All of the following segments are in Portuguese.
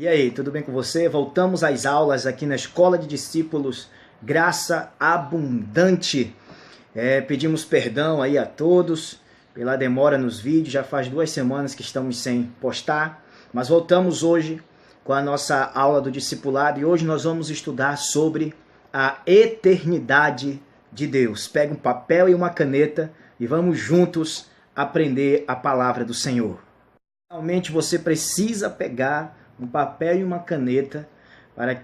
E aí, tudo bem com você? Voltamos às aulas aqui na Escola de Discípulos Graça Abundante. Pedimos perdão aí a todos pela demora nos vídeos, já faz 2 semanas que estamos sem postar, mas voltamos hoje com a nossa aula do discipulado e hoje nós vamos estudar sobre a eternidade de Deus. Pega um papel e uma caneta e vamos juntos aprender a palavra do Senhor. Realmente você precisa pegar um papel e uma caneta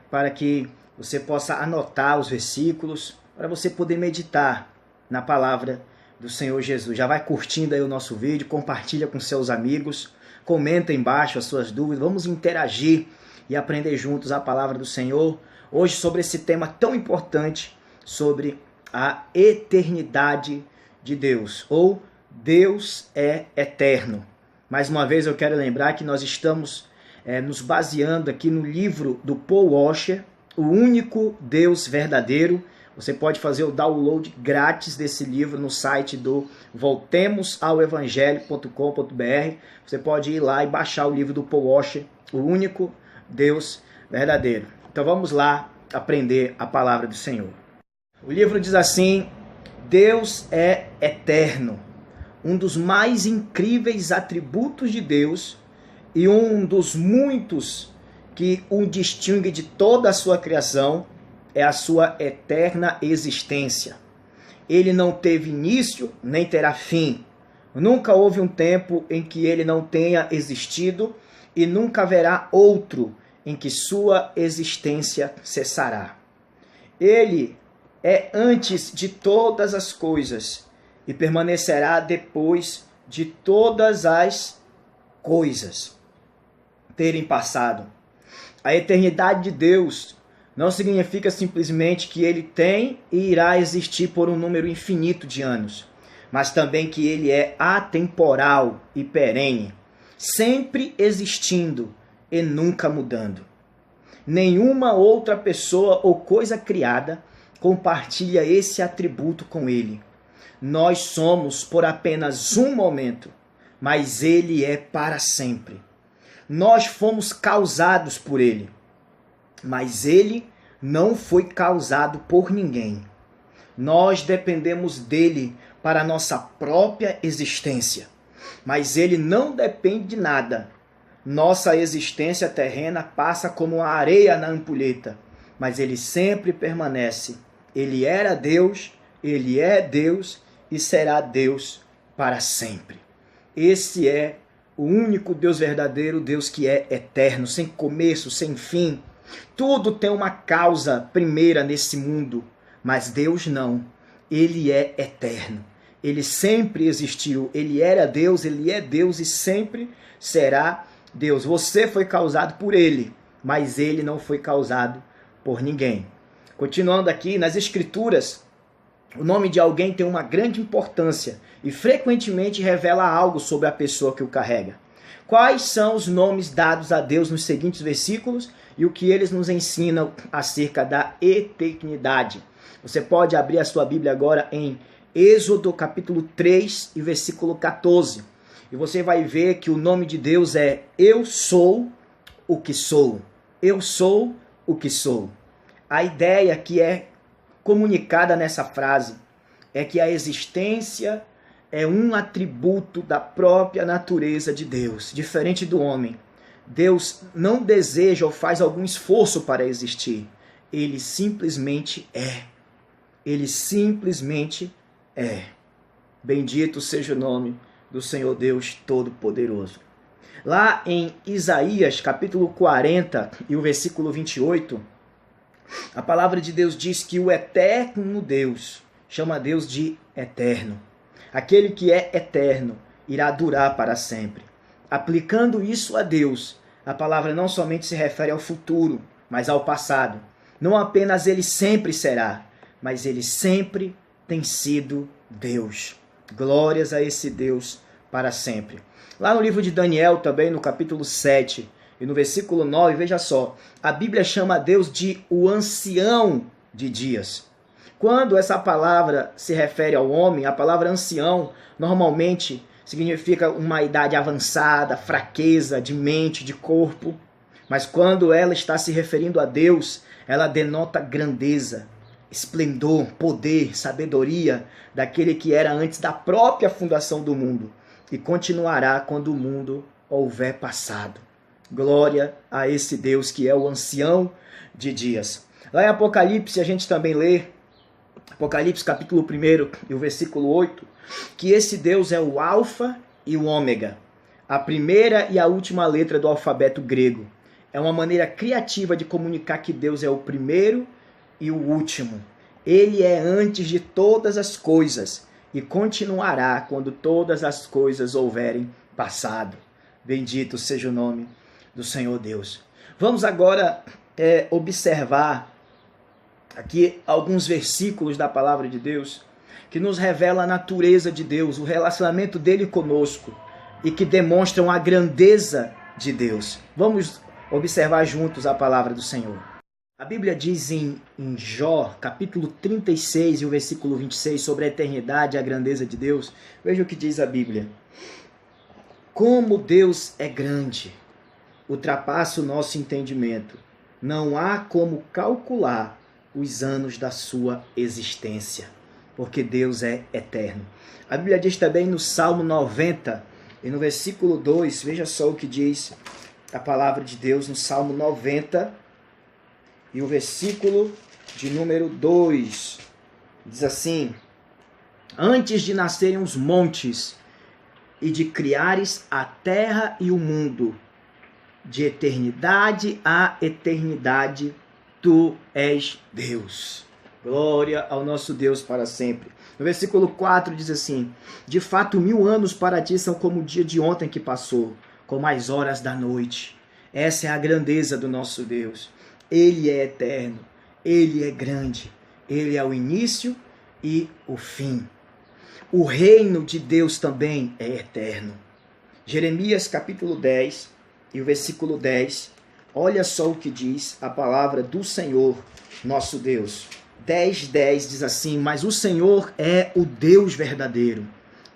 para que você possa anotar os versículos, para você poder meditar na palavra do Senhor Jesus. Já vai curtindo aí o nosso vídeo, compartilha com seus amigos, comenta embaixo as suas dúvidas, vamos interagir e aprender juntos a palavra do Senhor. Hoje sobre esse tema tão importante, sobre a eternidade de Deus, ou Deus é eterno. Mais uma vez eu quero lembrar que nós estamos nos baseando aqui no livro do Paul Washer, O Único Deus Verdadeiro. Você pode fazer o download grátis desse livro no site do voltemosaoevangelho.com.br. Você pode ir lá e baixar o livro do Paul Washer, O Único Deus Verdadeiro. Então vamos lá aprender a palavra do Senhor. O livro diz assim: Deus é eterno. Um dos mais incríveis atributos de Deus e um dos muitos que o distingue de toda a sua criação é a sua eterna existência. Ele não teve início, nem terá fim. Nunca houve um tempo em que ele não tenha existido e nunca haverá outro em que sua existência cessará. Ele é antes de todas as coisas e permanecerá depois de todas as coisas terem passado. A eternidade de Deus não significa simplesmente que ele tem e irá existir por um número infinito de anos, mas também que ele é atemporal e perene, sempre existindo e nunca mudando. Nenhuma outra pessoa ou coisa criada compartilha esse atributo com ele. Nós somos por apenas um momento, mas ele é para sempre. Nós fomos causados por ele, mas ele não foi causado por ninguém. Nós dependemos dele para a nossa própria existência, mas ele não depende de nada. Nossa existência terrena passa como a areia na ampulheta, mas ele sempre permanece. Ele era Deus, ele é Deus e será Deus para sempre. Esse é o único Deus verdadeiro, Deus que é eterno, sem começo, sem fim. Tudo tem uma causa primeira nesse mundo, mas Deus não. Ele é eterno. Ele sempre existiu. Ele era Deus, ele é Deus e sempre será Deus. Você foi causado por ele, mas ele não foi causado por ninguém. Continuando aqui, nas Escrituras, o nome de alguém tem uma grande importância e frequentemente revela algo sobre a pessoa que o carrega. Quais são os nomes dados a Deus nos seguintes versículos e o que eles nos ensinam acerca da eternidade? Você pode abrir a sua Bíblia agora em Êxodo capítulo 3 e versículo 14. E você vai ver que o nome de Deus é Eu sou o que sou. Eu sou o que sou. A ideia que é comunicada nessa frase é que a existência é um atributo da própria natureza de Deus, diferente do homem. Deus não deseja ou faz algum esforço para existir. Ele simplesmente é. Ele simplesmente é. Bendito seja o nome do Senhor Deus Todo-Poderoso. Lá em Isaías, capítulo 40 e o versículo 28, a palavra de Deus diz que o eterno Deus chama Deus de eterno. Aquele que é eterno irá durar para sempre. Aplicando isso a Deus, a palavra não somente se refere ao futuro, mas ao passado. Não apenas ele sempre será, mas ele sempre tem sido Deus. Glórias a esse Deus para sempre. Lá no livro de Daniel também, no capítulo 7, e no versículo 9, veja só, a Bíblia chama Deus de o ancião de dias. Quando essa palavra se refere ao homem, a palavra ancião normalmente significa uma idade avançada, fraqueza de mente, de corpo. Mas quando ela está se referindo a Deus, ela denota grandeza, esplendor, poder, sabedoria daquele que era antes da própria fundação do mundo e continuará quando o mundo houver passado. Glória a esse Deus que é o ancião de dias. Lá em Apocalipse a gente também lê, Apocalipse capítulo 1 e o versículo 8, que esse Deus é o Alfa e o Ômega, a primeira e a última letra do alfabeto grego. É uma maneira criativa de comunicar que Deus é o primeiro e o último. Ele é antes de todas as coisas e continuará quando todas as coisas houverem passado. Bendito seja o nome do Senhor Deus. Vamos agora observar aqui alguns versículos da palavra de Deus que nos revela a natureza de Deus, o relacionamento dele conosco e que demonstram a grandeza de Deus. Vamos observar juntos a palavra do Senhor. A Bíblia diz em Jó, capítulo 36 e o versículo 26, sobre a eternidade e a grandeza de Deus. Veja o que diz a Bíblia. Como Deus é grande, ultrapassa o nosso entendimento. Não há como calcular os anos da sua existência, porque Deus é eterno. A Bíblia diz também no Salmo 90 e no versículo 2, veja só o que diz a palavra de Deus no Salmo 90 e o versículo de número 2. Diz assim: antes de nascerem os montes e de criares a terra e o mundo, de eternidade a eternidade, tu és Deus. Glória ao nosso Deus para sempre. No versículo 4 diz assim: de fato 1000 anos para ti são como o dia de ontem que passou, como as horas da noite. Essa é a grandeza do nosso Deus. Ele é eterno, ele é grande, ele é o início e o fim. O reino de Deus também é eterno. Jeremias capítulo 10 e o versículo 10, olha só o que diz a palavra do Senhor, nosso Deus. 10:10 diz assim: mas o Senhor é o Deus verdadeiro,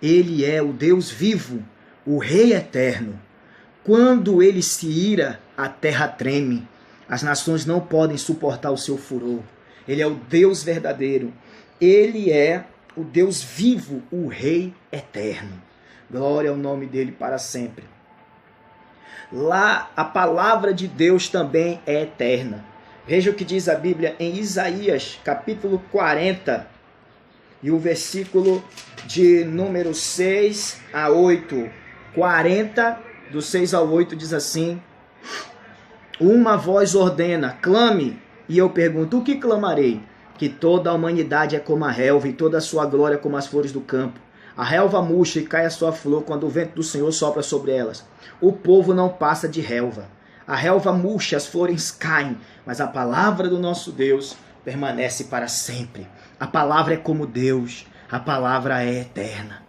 ele é o Deus vivo, o Rei eterno. Quando ele se ira, a terra treme, as nações não podem suportar o seu furor. Ele é o Deus verdadeiro, ele é o Deus vivo, o Rei eterno. Glória ao nome dele para sempre. Lá a palavra de Deus também é eterna. Veja o que diz a Bíblia em Isaías, capítulo 40, e o versículo de número 6 a 8. 40, do 6 ao 8, diz assim: uma voz ordena, clame, e eu pergunto, o que clamarei? Que toda a humanidade é como a relva, e toda a sua glória como as flores do campo. A relva murcha e cai a sua flor quando o vento do Senhor sopra sobre elas. O povo não passa de relva. A relva murcha, as flores caem, mas a palavra do nosso Deus permanece para sempre. A palavra é como Deus, a palavra é eterna.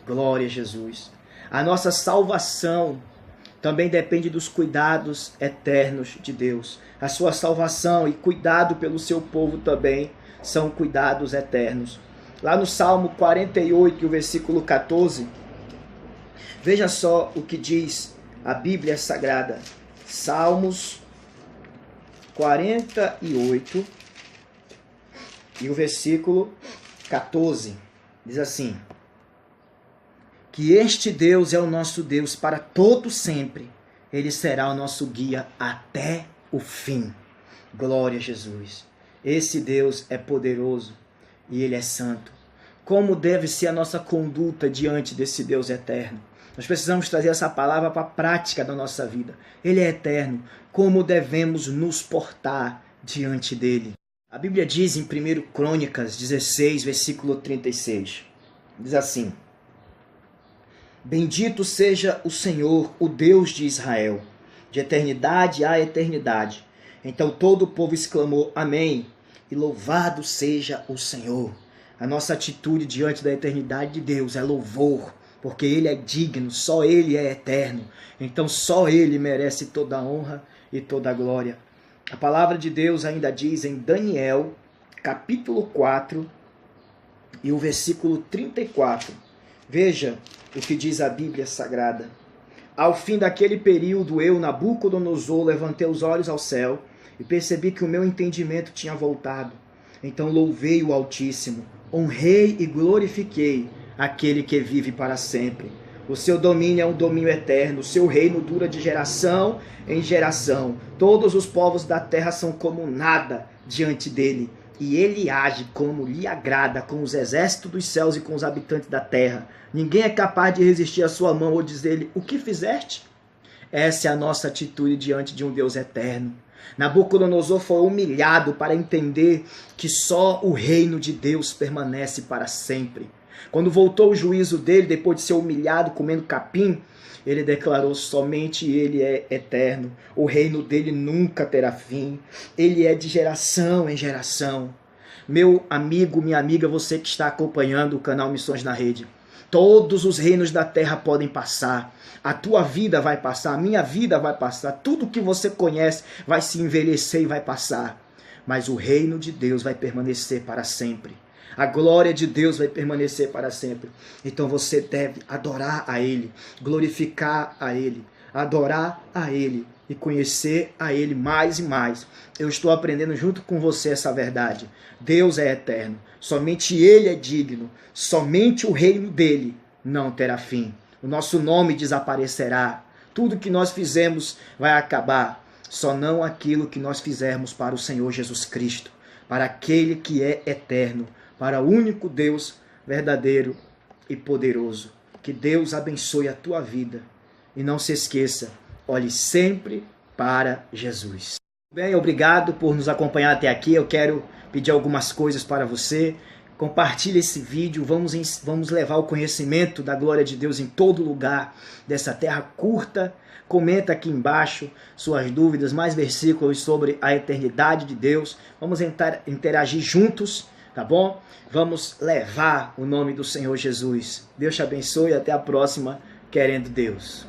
Glória a Jesus. A nossa salvação também depende dos cuidados eternos de Deus. A sua salvação e cuidado pelo seu povo também são cuidados eternos. Lá no Salmo 48, o versículo 14, veja só o que diz a Bíblia Sagrada. Salmos 48 e o versículo 14 diz assim: que este Deus é o nosso Deus para todo sempre, ele será o nosso guia até o fim. Glória a Jesus. Esse Deus é poderoso e ele é santo. Como deve ser a nossa conduta diante desse Deus eterno? Nós precisamos trazer essa palavra para a prática da nossa vida. Ele é eterno. Como devemos nos portar diante dele? A Bíblia diz em 1 Crônicas 16, versículo 36. Diz assim: bendito seja o Senhor, o Deus de Israel, de eternidade a eternidade. Então todo o povo exclamou, amém, e louvado seja o Senhor. A nossa atitude diante da eternidade de Deus é louvor, porque ele é digno, só ele é eterno. Então só ele merece toda a honra e toda a glória. A palavra de Deus ainda diz em Daniel, capítulo 4, e o versículo 34. Veja o que diz a Bíblia Sagrada. Ao fim daquele período, eu, Nabucodonosor, levantei os olhos ao céu e percebi que o meu entendimento tinha voltado. Então louvei o Altíssimo, honrei e glorifiquei aquele que vive para sempre. O seu domínio é um domínio eterno, o seu reino dura de geração em geração. Todos os povos da terra são como nada diante dele. E ele age como lhe agrada com os exércitos dos céus e com os habitantes da terra. Ninguém é capaz de resistir à sua mão ou dizer-lhe, o que fizeste? Essa é a nossa atitude diante de um Deus eterno. Nabucodonosor foi humilhado para entender que só o reino de Deus permanece para sempre. Quando voltou o juízo dele, depois de ser humilhado comendo capim, ele declarou, somente ele é eterno, o reino dele nunca terá fim, ele é de geração em geração. Meu amigo, minha amiga, você que está acompanhando o canal Missões na Rede, todos os reinos da terra podem passar, a tua vida vai passar, a minha vida vai passar, tudo que você conhece vai se envelhecer e vai passar, mas o reino de Deus vai permanecer para sempre. A glória de Deus vai permanecer para sempre. Então você deve adorar a Ele, glorificar a Ele, adorar a Ele e conhecer a Ele mais e mais. Eu estou aprendendo junto com você essa verdade. Deus é eterno, somente Ele é digno, somente o reino dele não terá fim. O nosso nome desaparecerá, tudo que nós fizemos vai acabar, só não aquilo que nós fizermos para o Senhor Jesus Cristo, para aquele que é eterno, para o único Deus verdadeiro e poderoso. Que Deus abençoe a tua vida. E não se esqueça, olhe sempre para Jesus. Bem, obrigado por nos acompanhar até aqui. Eu quero pedir algumas coisas para você. Compartilhe esse vídeo. Vamos levar o conhecimento da glória de Deus em todo lugar dessa terra curta. Comenta aqui embaixo suas dúvidas, mais versículos sobre a eternidade de Deus. Vamos interagir juntos. Tá bom? Vamos levar o nome do Senhor Jesus. Deus te abençoe e até a próxima, querendo Deus.